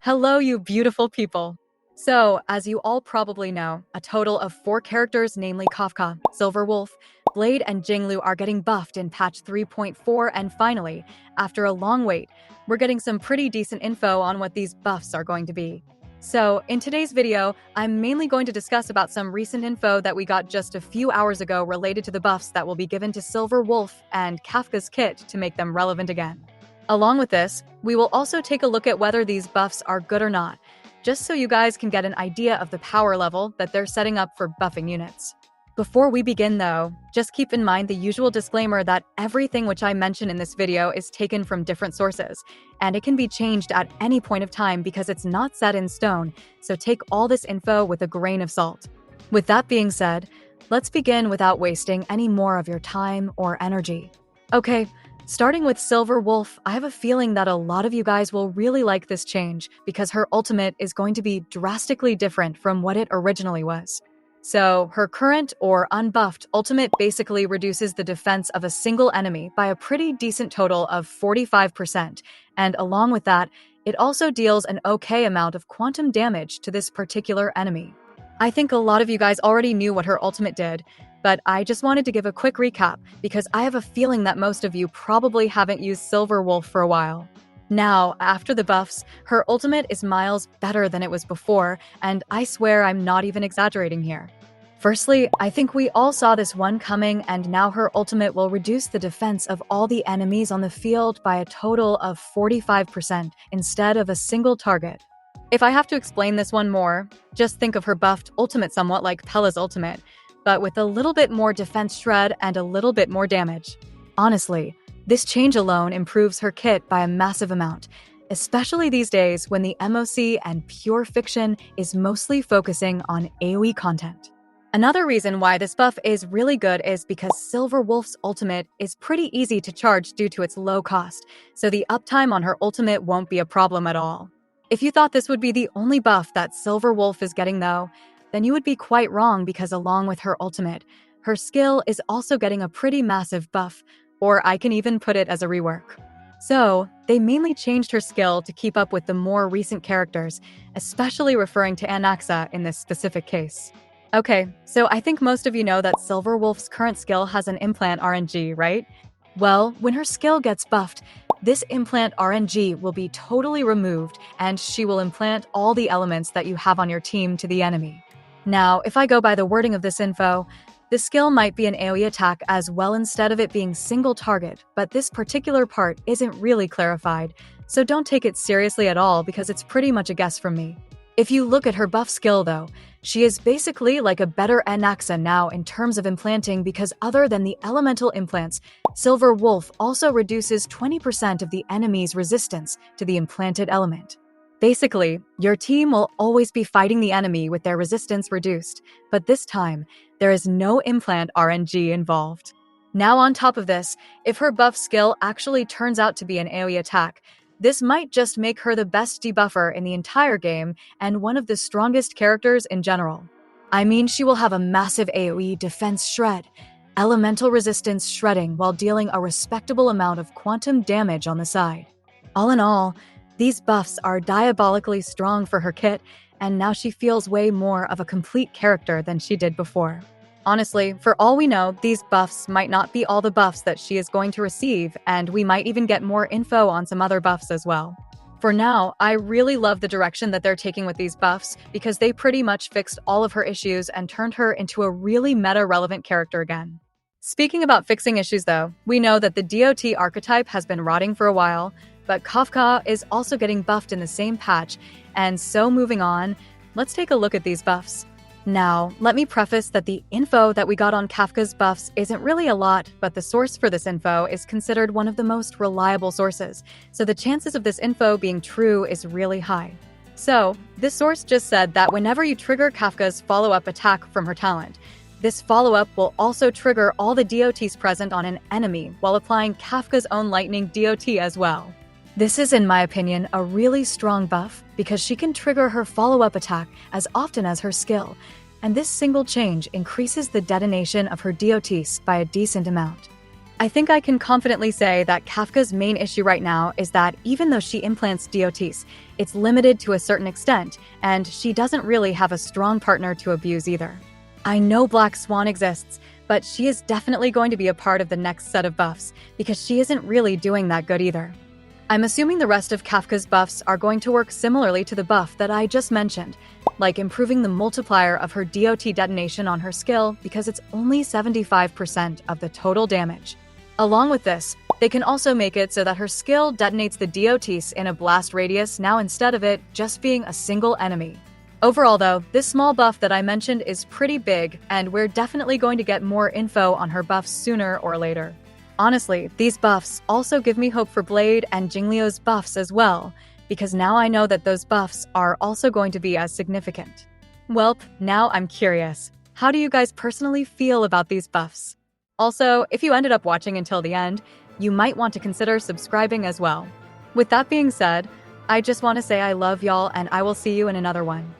Hello, you beautiful people. So, as you all probably know, a total of 4 characters, namely Kafka, Silverwolf, Blade, and Jingliu, are getting buffed in patch 3.4, and finally, after a long wait, we're getting some pretty decent info on what these buffs are going to be. So, in today's video, I'm mainly going to discuss about some recent info that we got just a few hours ago related to the buffs that will be given to Silverwolf and Kafka's kit to make them relevant again. Along with this, we will also take a look at whether these buffs are good or not, just so you guys can get an idea of the power level that they're setting up for buffing units. Before we begin though, just keep in mind the usual disclaimer that everything which I mention in this video is taken from different sources, and it can be changed at any point of time because it's not set in stone, so take all this info with a grain of salt. With that being said, let's begin without wasting any more of your time or energy. Okay, starting with Silverwolf, I have a feeling that a lot of you guys will really like this change because her ultimate is going to be drastically different from what it originally was. So, her current or unbuffed ultimate basically reduces the defense of a single enemy by a pretty decent total of 45%, and along with that, it also deals an okay amount of quantum damage to this particular enemy. I think a lot of you guys already knew what her ultimate did, but I just wanted to give a quick recap because I have a feeling that most of you probably haven't used Silverwolf for a while. Now, after the buffs, her ultimate is miles better than it was before, and I swear I'm not even exaggerating here. Firstly, I think we all saw this one coming, and now her ultimate will reduce the defense of all the enemies on the field by a total of 45% instead of a single target. If I have to explain this one more, just think of her buffed ultimate somewhat like Pella's ultimate, but with a little bit more defense shred and a little bit more damage. Honestly, this change alone improves her kit by a massive amount, especially these days when the MOC and pure fiction is mostly focusing on AoE content. Another reason why this buff is really good is because Silverwolf's ultimate is pretty easy to charge due to its low cost, so the uptime on her ultimate won't be a problem at all. If you thought this would be the only buff that Silverwolf is getting though, then you would be quite wrong because along with her ultimate, her skill is also getting a pretty massive buff, or I can even put it as a rework. So, they mainly changed her skill to keep up with the more recent characters, especially referring to Anaxa in this specific case. Okay, so I think most of you know that Silverwolf's current skill has an implant RNG, right? Well, when her skill gets buffed, this implant RNG will be totally removed and she will implant all the elements that you have on your team to the enemy. Now, if I go by the wording of this info, the skill might be an AoE attack as well instead of it being single target, but this particular part isn't really clarified, so don't take it seriously at all because it's pretty much a guess from me. If you look at her buff skill though, she is basically like a better Anaxa now in terms of implanting because other than the elemental implants, Silverwolf also reduces 20% of the enemy's resistance to the implanted element. Basically, your team will always be fighting the enemy with their resistance reduced, but this time, there is no implant RNG involved. Now on top of this, if her buff skill actually turns out to be an AoE attack, this might just make her the best debuffer in the entire game and one of the strongest characters in general. I mean, she will have a massive AoE defense shred, elemental resistance shredding while dealing a respectable amount of quantum damage on the side. All in all, these buffs are diabolically strong for her kit, and now she feels way more of a complete character than she did before. Honestly, for all we know, these buffs might not be all the buffs that she is going to receive, and we might even get more info on some other buffs as well. For now, I really love the direction that they're taking with these buffs because they pretty much fixed all of her issues and turned her into a really meta-relevant character again. Speaking about fixing issues though, we know that the DOT archetype has been rotting for a while, but Kafka is also getting buffed in the same patch, and so moving on, let's take a look at these buffs. Now, let me preface that the info that we got on Kafka's buffs isn't really a lot, but the source for this info is considered one of the most reliable sources, so the chances of this info being true is really high. So, this source just said that whenever you trigger Kafka's follow-up attack from her talent, this follow-up will also trigger all the DOTs present on an enemy while applying Kafka's own lightning DOT as well. This is, in my opinion, a really strong buff because she can trigger her follow-up attack as often as her skill, and this single change increases the detonation of her DOTs by a decent amount. I think I can confidently say that Kafka's main issue right now is that even though she implants DOTs, it's limited to a certain extent, and she doesn't really have a strong partner to abuse either. I know Black Swan exists, but she is definitely going to be a part of the next set of buffs, because she isn't really doing that good either. I'm assuming the rest of Kafka's buffs are going to work similarly to the buff that I just mentioned, like improving the multiplier of her DOT detonation on her skill because it's only 75% of the total damage. Along with this, they can also make it so that her skill detonates the DOTs in a blast radius now instead of it just being a single enemy. Overall though, this small buff that I mentioned is pretty big, and we're definitely going to get more info on her buffs sooner or later. Honestly, these buffs also give me hope for Blade and Jingliu's buffs as well, because now I know that those buffs are also going to be as significant. Welp, now I'm curious. How do you guys personally feel about these buffs? Also, if you ended up watching until the end, you might want to consider subscribing as well. With that being said, I just want to say I love y'all and I will see you in another one.